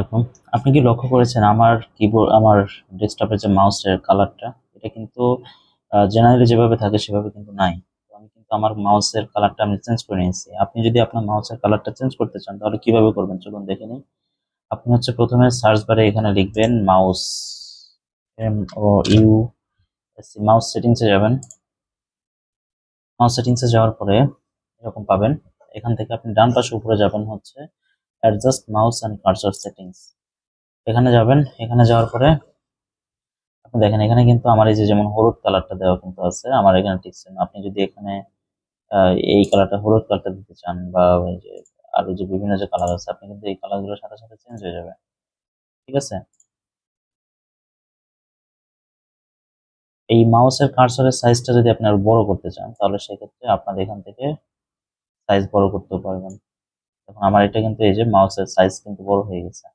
এখন আপনি কি লক্ষ্য করেছেন আমার কিবোর্ড, আমার ডেস্কটপের যে মাউসের কালারটা, এটা কিন্তু জেনারেলি যেভাবে থাকে সেভাবে কিন্তু নাই। তো আমি কিন্তু আমার মাউসের কালারটা আমি চেঞ্জ করে নিয়েছি। আপনি যদি আপনার মাউসের কালারটা চেঞ্জ করতে চান তাহলে কিভাবে করবেন চলুন দেখে নিই। আপনি হচ্ছে প্রথমে সার্চ বারে এখানে লিখবেন মাউস, MOU, মাউস সেটিংসে যাবেন। মাউস সেটিংসে যাওয়ার পরে এরকম পাবেন। এখান থেকে আপনি ডান পাশে উপরে যাবেন হচ্ছে adjust mouse and cursor settings, এখানে যাবেন। এখানে যাওয়ার পরে আপনি দেখেন এখানে কিন্তু আমার এই যে যেমন হলুদ কালারটা দেওয়া কিন্তু আছে আমার এখানে টিকছে না। আপনি যদি এখানে এই কালারটা, হলুদ কালারটা দিতে চান বা ওই যে আরো যে বিভিন্ন যে কালার আছে আপনি কিন্তু এই কালার গুলোর সাথে সাথে চেঞ্জ হয়ে যাবে। ঠিক আছে, এই মাউসের কার্সরের সাইজটা যদি আপনি আরো বড় করতে চান তাহলে সেক্ষেত্রে আপনার এখান থেকে সাইজ বড় করতে পারবেন। এখন আমার এটা কিন্তু এই যে মাউসের সাইজ কিন্তু বড় হয়ে গেছে।